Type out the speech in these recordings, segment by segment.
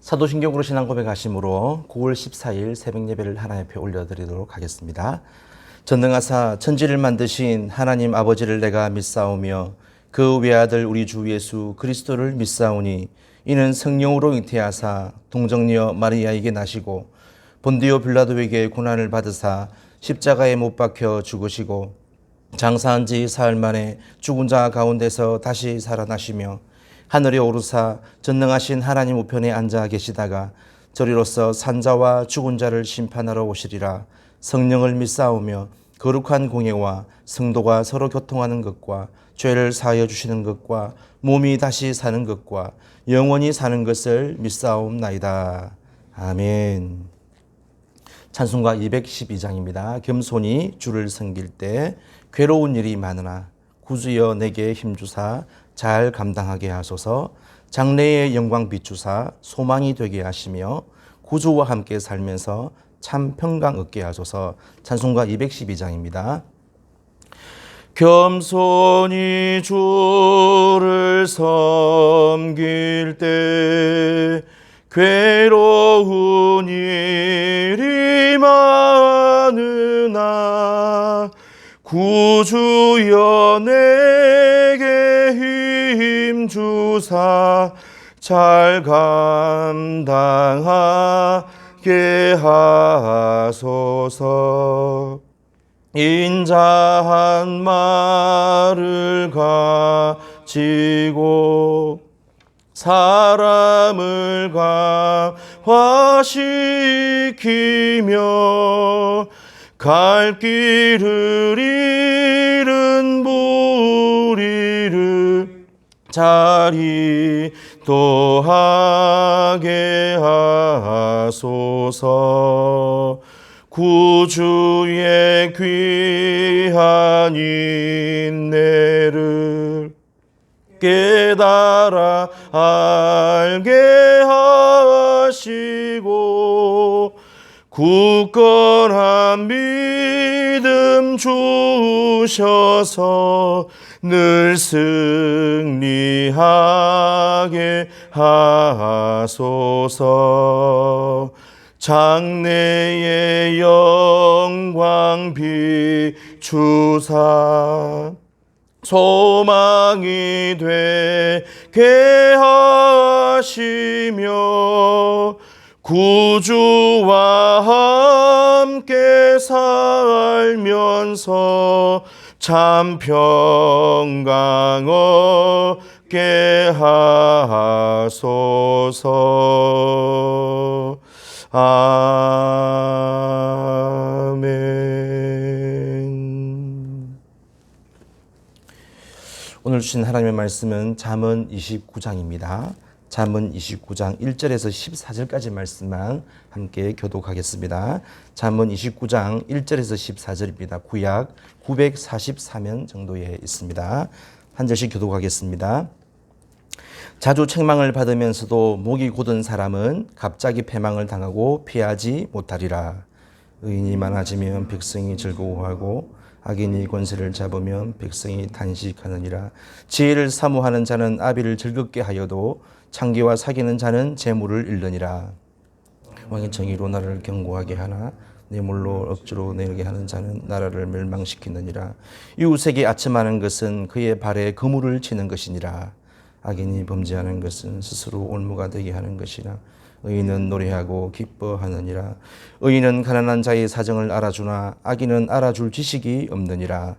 사도신경으로 신앙 고백하심으로 9월 14일 새벽 예배를 하나님 앞에 올려드리도록 하겠습니다. 전능하사 천지를 만드신 하나님 아버지를 내가 믿사오며 그 외아들 우리 주 예수 그리스도를 믿사오니 이는 성령으로 잉태하사 동정녀 마리아에게 나시고 본디오 빌라도에게 고난을 받으사 십자가에 못 박혀 죽으시고 장사한 지 사흘 만에 죽은 자 가운데서 다시 살아나시며 하늘에 오르사 전능하신 하나님 우편에 앉아 계시다가 저리로서 산자와 죽은 자를 심판하러 오시리라. 성령을 믿사오며 거룩한 공예와 성도가 서로 교통하는 것과 죄를 사하여 주시는 것과 몸이 다시 사는 것과 영원히 사는 것을 믿사옵나이다. 아멘. 찬송가 212장입니다. 겸손히 주를 섬길 때 괴로운 일이 많으나 구주여 내게 힘주사 잘 감당하게 하소서. 장래의 영광 비추사 소망이 되게 하시며 구주와 함께 살면서 참 평강 얻게 하소서. 찬송가 212장입니다. 겸손히 주를 섬길 때 괴로운 일이 많으나 구주여 내게 힘주사 잘 감당하게 하소서. 인자한 말을 가지고 사람을 감화시키며 갈 길을 잃은 무리를 자리 또하게 하소서. 구주의 귀한 인내를 깨달아 알게 하시고 굳건한 믿음 주셔서 늘 승리하게 하소서. 장래의 영광 비추사 소망이 되게 하시며 구주와 함께 살면서 참 평강 얻게 하소서. 아멘. 오늘 주신 하나님의 말씀은 잠언 29장입니다. 잠언 29장 1절에서 14절까지 말씀만 함께 교독하겠습니다. 잠언 29장 1절에서 14절입니다. 구약 944면 정도에 있습니다. 한 절씩 교독하겠습니다. 자주 책망을 받으면서도 목이 곧은 사람은 갑자기 패망을 당하고 피하지 못하리라. 의인이 많아지면 백성이 즐거워하고 악인이 권세를 잡으면 백성이 단식하느니라. 지혜를 사모하는 자는 아비를 즐겁게 하여도 창기와 사귀는 자는 재물을 잃느니라. 왕의 정의로 나라를 견고하게 하나 뇌물로 억지로 내게 하는 자는 나라를 멸망시키느니라. 이웃에게 아첨하는 것은 그의 발에 그물을 치는 것이니라. 악인이 범죄하는 것은 스스로 올무가 되게 하는 것이라. 의인은 노래하고 기뻐하느니라. 의인은 가난한 자의 사정을 알아주나 악인은 알아줄 지식이 없느니라.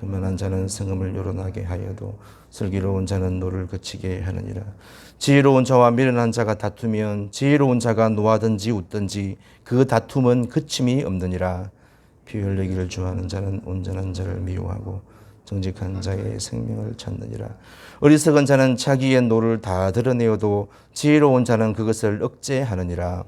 교만한 자는 성음을 요란하게 하여도 슬기로운 자는 노를 그치게 하느니라. 지혜로운 자와 미련한 자가 다투면 지혜로운 자가 노하든지 웃든지 그 다툼은 그침이 없느니라. 피 흘리기를 좋아하는 자는 온전한 자를 미워하고 정직한 자의 생명을 찾느니라. 어리석은 자는 자기의 노를 다 드러내어도 지혜로운 자는 그것을 억제하느니라.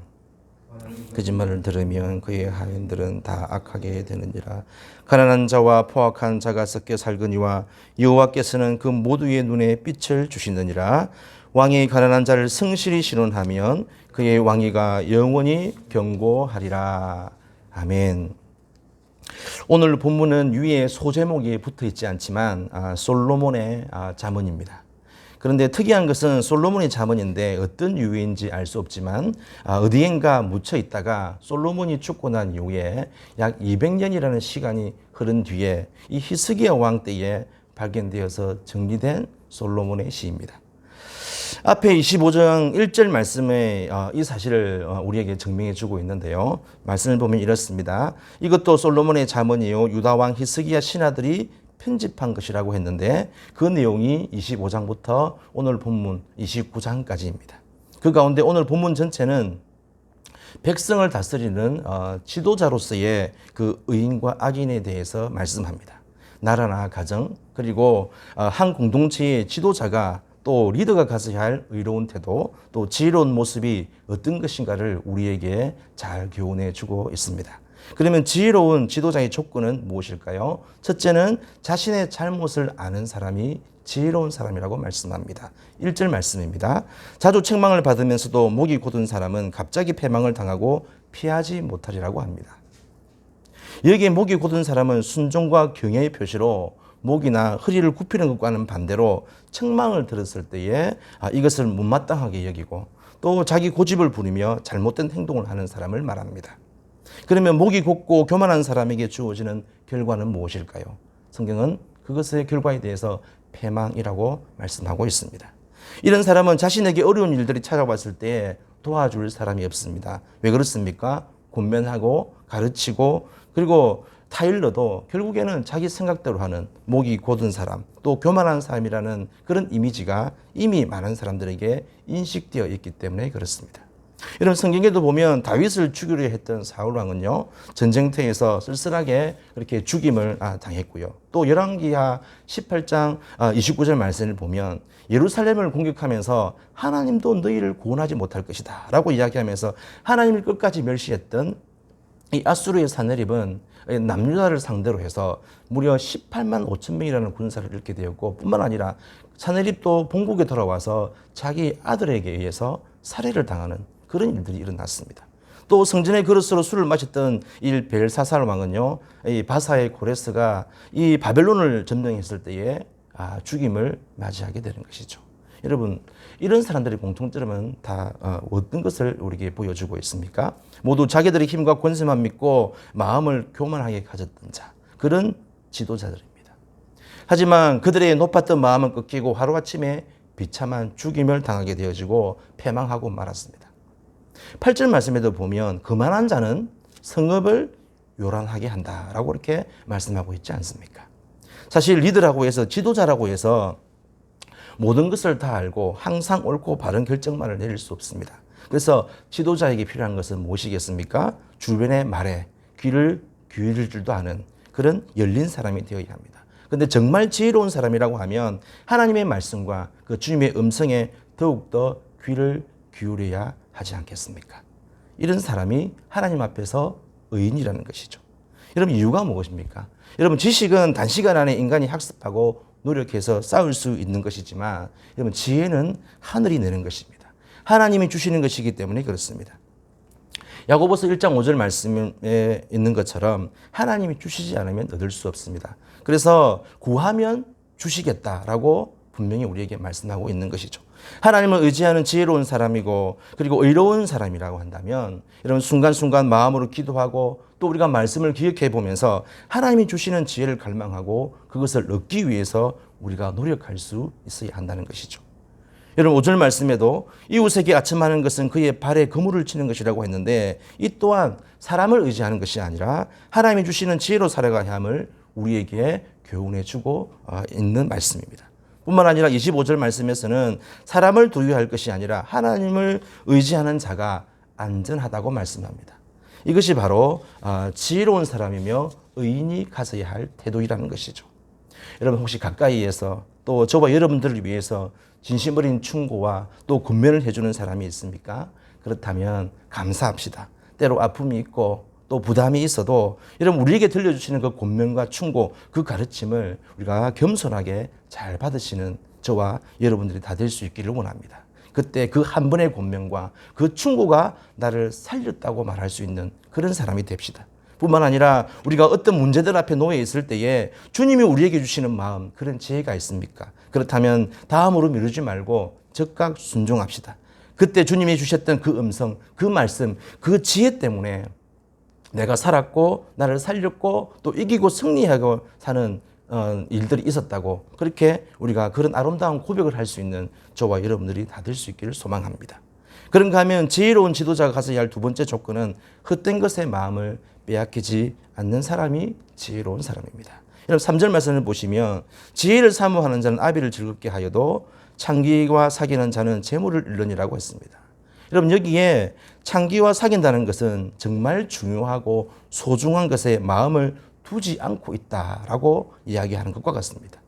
거짓말을 들으면 그의 하인들은 다 악하게 되느니라. 가난한 자와 포악한 자가 섞여 살거니와 여호와께서는 그 모두의 눈에 빛을 주시느니라. 왕이 가난한 자를 성실히 신원하면 그의 왕위가 영원히 견고하리라. 아멘. 오늘 본문은 위에 소제목이 붙어 있지 않지만 솔로몬의 잠언입니다. 그런데 특이한 것은 솔로몬의 잠언인데 어떤 이유인지 알 수 없지만 어디엔가 묻혀 있다가 솔로몬이 죽고 난 이후에 약 200년이라는 시간이 흐른 뒤에 이 히스기야 왕 때에 발견되어서 정리된 솔로몬의 시입니다. 앞에 25장 1절 말씀에 이 사실을 우리에게 증명해 주고 있는데요. 말씀을 보면 이렇습니다. 이것도 솔로몬의 잠언이요 유다 왕 히스기야 신하들이 편집한 것이라고 했는데 그 내용이 25장부터 오늘 본문 29장까지입니다. 그 가운데 오늘 본문 전체는 백성을 다스리는 지도자로서의 그 의인과 악인에 대해서 말씀합니다. 나라나 가정 그리고 한 공동체의 지도자가 또 리더가 가져야 할 의로운 태도 또 지혜로운 모습이 어떤 것인가를 우리에게 잘 교훈해 주고 있습니다. 그러면 지혜로운 지도자의 조건은 무엇일까요? 첫째는 자신의 잘못을 아는 사람이 지혜로운 사람이라고 말씀합니다. 1절 말씀입니다. 자주 책망을 받으면서도 목이 곧은 사람은 갑자기 패망을 당하고 피하지 못하리라고 합니다. 여기에 목이 곧은 사람은 순종과 경외의 표시로 목이나 허리를 굽히는 것과는 반대로 책망을 들었을 때에 이것을 못마땅하게 여기고 또 자기 고집을 부리며 잘못된 행동을 하는 사람을 말합니다. 그러면 목이 곧고 교만한 사람에게 주어지는 결과는 무엇일까요? 성경은 그것의 결과에 대해서 패망이라고 말씀하고 있습니다. 이런 사람은 자신에게 어려운 일들이 찾아왔을 때 도와줄 사람이 없습니다. 왜 그렇습니까? 권면하고 가르치고 그리고 타일러도 결국에는 자기 생각대로 하는 목이 곧은 사람 또 교만한 사람이라는 그런 이미지가 이미 많은 사람들에게 인식되어 있기 때문에 그렇습니다. 여러분 성경에도 보면 다윗을 죽이려 했던 사울왕은요 전쟁터에서 쓸쓸하게 그렇게 죽임을 당했고요. 또 열왕기하 18장 29절 말씀을 보면 예루살렘을 공격하면서 하나님도 너희를 구원하지 못할 것이다 라고 이야기하면서 하나님을 끝까지 멸시했던 이 아수르의 사내립은 남유다를 상대로 해서 무려 18만 5천 명이라는 군사를 잃게 되었고 뿐만 아니라 사내립도 본국에 돌아와서 자기 아들에게 의해서 살해를 당하는 그런 일들이 일어났습니다. 또 성전의 그릇으로 술을 마셨던 이 벨사살 왕은요, 이 바사의 고레스가 이 바벨론을 점령했을 때에 죽임을 맞이하게 되는 것이죠. 여러분, 이런 사람들의 공통점은 다 어떤 것을 우리에게 보여주고 있습니까? 모두 자기들의 힘과 권세만 믿고 마음을 교만하게 가졌던 자, 그런 지도자들입니다. 하지만 그들의 높았던 마음은 꺾이고 하루아침에 비참한 죽임을 당하게 되어지고 패망하고 말았습니다. 8절 말씀에도 보면 거만한 자는 성읍을 요란하게 한다라고 이렇게 말씀하고 있지 않습니까? 사실 리더라고 해서 지도자라고 해서 모든 것을 다 알고 항상 옳고 바른 결정만을 내릴 수 없습니다. 그래서 지도자에게 필요한 것은 무엇이겠습니까? 주변의 말에 귀를 기울일 줄도 아는 그런 열린 사람이 되어야 합니다. 그런데 정말 지혜로운 사람이라고 하면 하나님의 말씀과 그 주님의 음성에 더욱더 귀를 기울여야 하지 않겠습니까? 이런 사람이 하나님 앞에서 의인이라는 것이죠. 여러분 이유가 무엇입니까? 여러분 지식은 단시간 안에 인간이 학습하고 노력해서 쌓을 수 있는 것이지만 여러분 지혜는 하늘이 내는 것입니다. 하나님이 주시는 것이기 때문에 그렇습니다. 야고보서 1장 5절 말씀에 있는 것처럼 하나님이 주시지 않으면 얻을 수 없습니다. 그래서 구하면 주시겠다라고 분명히 우리에게 말씀하고 있는 것이죠. 하나님을 의지하는 지혜로운 사람이고 그리고 의로운 사람이라고 한다면 이런 순간순간 마음으로 기도하고 또 우리가 말씀을 기억해 보면서 하나님이 주시는 지혜를 갈망하고 그것을 얻기 위해서 우리가 노력할 수 있어야 한다는 것이죠. 여러분 5절 말씀에도 이웃에게 아첨하는 것은 그의 발에 그물을 치는 것이라고 했는데 이 또한 사람을 의지하는 것이 아니라 하나님이 주시는 지혜로 살아가야 함을 우리에게 교훈해 주고 있는 말씀입니다. 뿐만 아니라 25절 말씀에서는 사람을 두려워할 것이 아니라 하나님을 의지하는 자가 안전하다고 말씀합니다. 이것이 바로 지혜로운 사람이며 의인이 가져야 할 태도이라는 것이죠. 여러분 혹시 가까이에서 또 저와 여러분들을 위해서 진심 어린 충고와 또 권면을 해주는 사람이 있습니까? 그렇다면 감사합시다. 때로 아픔이 있고 또 부담이 있어도 여러분 우리에게 들려주시는 그 권면과 충고 그 가르침을 우리가 겸손하게 잘 받으시는 저와 여러분들이 다 될 수 있기를 원합니다. 그때 그 한 번의 권면과 그 충고가 나를 살렸다고 말할 수 있는 그런 사람이 됩시다. 뿐만 아니라 우리가 어떤 문제들 앞에 놓여 있을 때에 주님이 우리에게 주시는 마음 그런 지혜가 있습니까? 그렇다면 다음으로 미루지 말고 즉각 순종합시다. 그때 주님이 주셨던 그 음성, 그 말씀, 그 지혜 때문에 내가 살았고 나를 살렸고 또 이기고 승리하고 사는 일들이 있었다고, 그렇게 우리가 그런 아름다운 고백을 할 수 있는 저와 여러분들이 다 될 수 있기를 소망합니다. 그런가 하면 지혜로운 지도자가 가져야 할 두 번째 조건은 헛된 것에 마음을 빼앗기지 않는 사람이 지혜로운 사람입니다. 여러분 3절 말씀을 보시면 지혜를 사모하는 자는 아비를 즐겁게 하여도 창기와 사귀는 자는 재물을 잃느니라고 했습니다. 여러분 여기에 창기와 사귄다는 것은 정말 중요하고 소중한 것에 마음을 두지 않고 있다라고 이야기하는 것과 같습니다.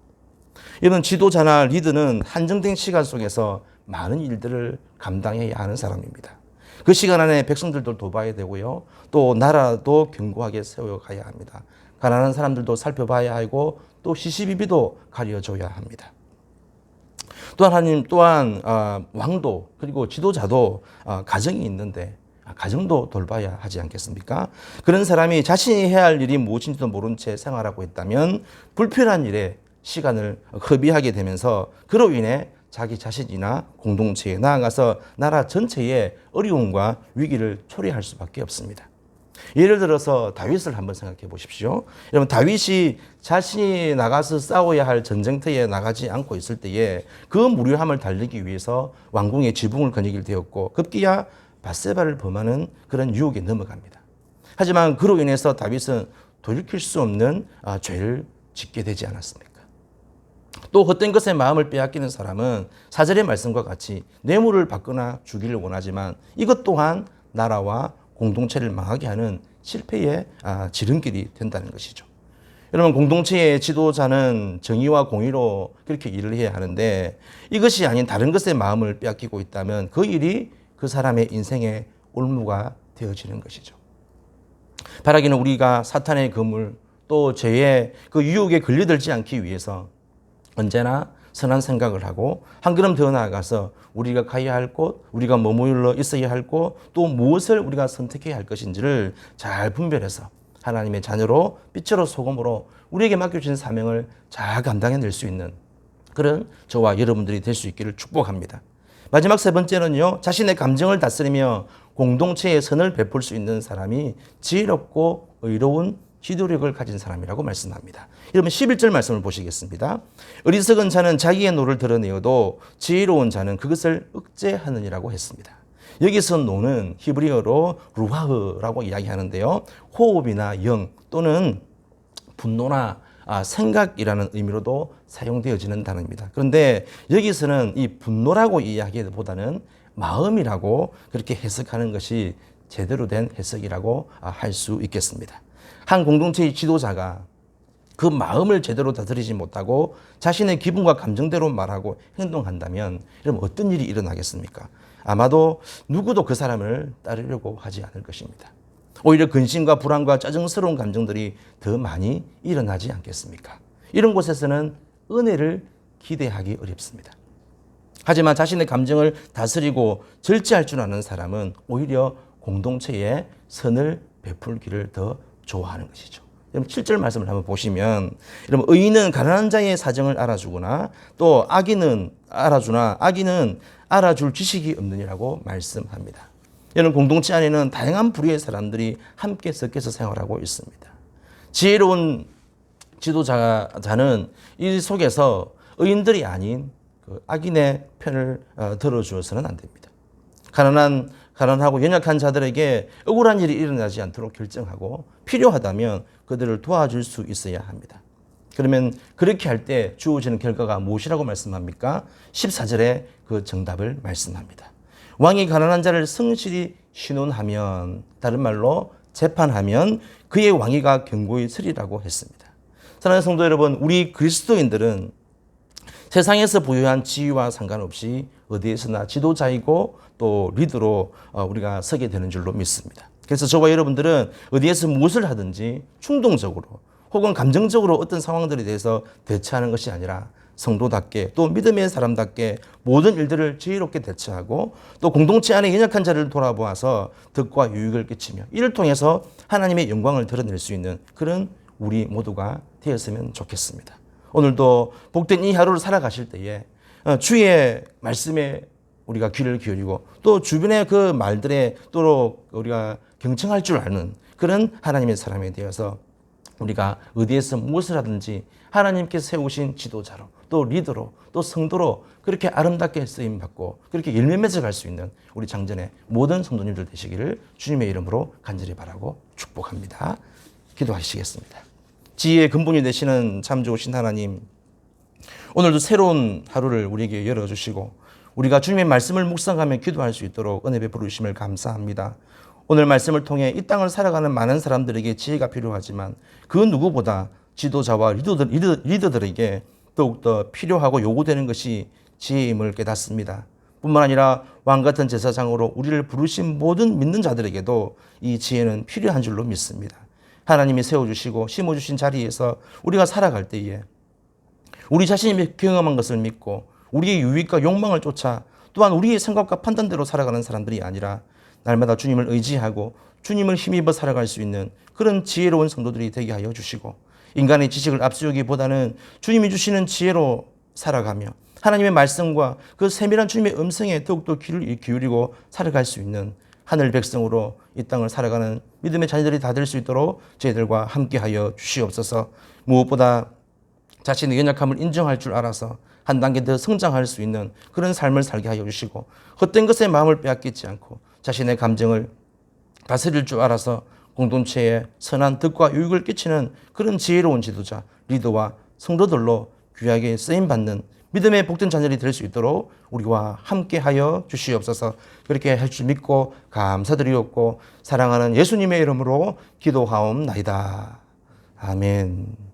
여러분 지도자나 리더는 한정된 시간 속에서 많은 일들을 감당해야 하는 사람입니다. 그 시간 안에 백성들도 돌봐야 되고요. 또 나라도 견고하게 세워가야 합니다. 가난한 사람들도 살펴봐야 하고 또 시시비비도 가려줘야 합니다. 또한 왕도 그리고 지도자도 가정이 있는데 가정도 돌봐야 하지 않겠습니까? 그런 사람이 자신이 해야 할 일이 무엇인지도 모른 채 생활하고 있다면 불필요한 일에 시간을 허비하게 되면서 그로 인해 자기 자신이나 공동체에 나아가서 나라 전체의 어려움과 위기를 초래할 수밖에 없습니다. 예를 들어서 다윗을 한번 생각해 보십시오. 여러분 다윗이 자신이 나가서 싸워야 할 전쟁터에 나가지 않고 있을 때에 그 무료함을 달리기 위해서 왕궁의 지붕을 거니게 되었고 급기야 밧세바를 범하는 그런 유혹에 넘어갑니다. 하지만 그로 인해서 다윗은 돌이킬 수 없는 죄를 짓게 되지 않았습니까? 또 헛된 것에 마음을 빼앗기는 사람은 4절의 말씀과 같이 뇌물을 받거나 주기를 원하지만 이것 또한 나라와 공동체를 망하게 하는 실패의 지름길이 된다는 것이죠. 여러분 공동체의 지도자는 정의와 공의로 그렇게 일을 해야 하는데 이것이 아닌 다른 것에 마음을 빼앗기고 있다면 그 일이 그 사람의 인생의 올무가 되어지는 것이죠. 바라기는 우리가 사탄의 그물 또 죄의 그 유혹에 걸려들지 않기 위해서 언제나 선한 생각을 하고 한 걸음 더 나아가서 우리가 가야 할 곳, 우리가 머물러 있어야 할 곳, 또 무엇을 우리가 선택해야 할 것인지를 잘 분별해서 하나님의 자녀로 빛으로 소금으로 우리에게 맡겨주신 사명을 잘 감당해낼 수 있는 그런 저와 여러분들이 될 수 있기를 축복합니다. 마지막 세 번째는요, 자신의 감정을 다스리며 공동체에 선을 베풀 수 있는 사람이 지혜롭고 의로운 지도력을 가진 사람이라고 말씀합니다. 여러분 11절 말씀을 보시겠습니다. 어리석은 자는 자기의 노를 드러내어도 지혜로운 자는 그것을 억제하느니라고 했습니다. 여기서 노는 히브리어로 루하흐라고 이야기하는데요. 호흡이나 영 또는 분노나 생각이라는 의미로도 사용되어지는 단어입니다. 그런데 여기서는 이 분노라고 이야기보다는 마음이라고 그렇게 해석하는 것이 제대로 된 해석이라고 할 수 있겠습니다. 한 공동체의 지도자가 그 마음을 제대로 다스리지 못하고 자신의 기분과 감정대로 말하고 행동한다면 그럼 어떤 일이 일어나겠습니까? 아마도 누구도 그 사람을 따르려고 하지 않을 것입니다. 오히려 근심과 불안과 짜증스러운 감정들이 더 많이 일어나지 않겠습니까? 이런 곳에서는 은혜를 기대하기 어렵습니다. 하지만 자신의 감정을 다스리고 절제할 줄 아는 사람은 오히려 공동체에 선을 베풀기를 더 좋아하는 것이죠. 여러분 7절 말씀을 한번 보시면 여러분 의인은 가난한 자의 사정을 알아주거나 또 악인은 알아주나 악인은 알아줄 지식이 없느니라고 말씀합니다. 여러분 공동체 안에는 다양한 부류의 사람들이 함께 섞여서 생활하고 있습니다. 지혜로운 지도자는 이 속에서 의인들이 아닌 그 악인의 편을 들어주어서는 안 됩니다. 가난하고 연약한 자들에게 억울한 일이 일어나지 않도록 결정하고 필요하다면 그들을 도와줄 수 있어야 합니다. 그러면 그렇게 할 때 주어지는 결과가 무엇이라고 말씀합니까? 14절에 그 정답을 말씀합니다. 왕이 가난한 자를 성실히 신원하면, 다른 말로 재판하면 그의 왕위가 견고히 서리라고 했습니다. 사랑하는 성도 여러분, 우리 그리스도인들은 세상에서 부여한 지위와 상관없이 어디에서나 지도자이고 또 리더로 우리가 서게 되는 줄로 믿습니다. 그래서 저와 여러분들은 어디에서 무엇을 하든지 충동적으로 혹은 감정적으로 어떤 상황들에 대해서 대처하는 것이 아니라 성도답게 또 믿음의 사람답게 모든 일들을 지혜롭게 대처하고 또 공동체 안에 연약한 자를 돌아보아서 덕과 유익을 끼치며 이를 통해서 하나님의 영광을 드러낼 수 있는 그런 우리 모두가 되었으면 좋겠습니다. 오늘도 복된 이 하루를 살아가실 때에 주의 말씀에 우리가 귀를 기울이고 또 주변의 그 말들에 또 우리가 경청할 줄 아는 그런 하나님의 사람이 되어서 우리가 어디에서 무엇을 하든지 하나님께서 세우신 지도자로 또 리더로 또 성도로 그렇게 아름답게 쓰임받고 그렇게 열매 맺어갈 수 있는 우리 장전의 모든 성도님들 되시기를 주님의 이름으로 간절히 바라고 축복합니다. 기도하시겠습니다. 지혜의 근본이 되시는 참 좋으신 하나님, 오늘도 새로운 하루를 우리에게 열어주시고 우리가 주님의 말씀을 묵상하며 기도할 수 있도록 은혜 베풀어 주심을 감사합니다. 오늘 말씀을 통해 이 땅을 살아가는 많은 사람들에게 지혜가 필요하지만 그 누구보다 지도자와 리더들에게 더욱더 필요하고 요구되는 것이 지혜임을 깨닫습니다. 뿐만 아니라 왕같은 제사장으로 우리를 부르신 모든 믿는 자들에게도 이 지혜는 필요한 줄로 믿습니다. 하나님이 세워주시고 심어주신 자리에서 우리가 살아갈 때에 우리 자신이 경험한 것을 믿고 우리의 유익과 욕망을 쫓아 또한 우리의 생각과 판단대로 살아가는 사람들이 아니라 날마다 주님을 의지하고 주님을 힘입어 살아갈 수 있는 그런 지혜로운 성도들이 되게 하여 주시고 인간의 지식을 앞세우기보다는 주님이 주시는 지혜로 살아가며 하나님의 말씀과 그 세밀한 주님의 음성에 더욱더 귀를 기울이고 살아갈 수 있는 하늘 백성으로 이 땅을 살아가는 믿음의 자녀들이 다 될 수 있도록 저희들과 함께하여 주시옵소서. 무엇보다 자신의 연약함을 인정할 줄 알아서 한 단계 더 성장할 수 있는 그런 삶을 살게 하여 주시고 헛된 것에 마음을 빼앗기지 않고 자신의 감정을 다스릴 줄 알아서 공동체에 선한 덕과 유익을 끼치는 그런 지혜로운 지도자, 리더와 성도들로 귀하게 쓰임받는 믿음의 복된 자녀들이 될 수 있도록 우리와 함께하여 주시옵소서. 그렇게 할 줄 믿고 감사드리옵고 사랑하는 예수님의 이름으로 기도하옵나이다. 아멘.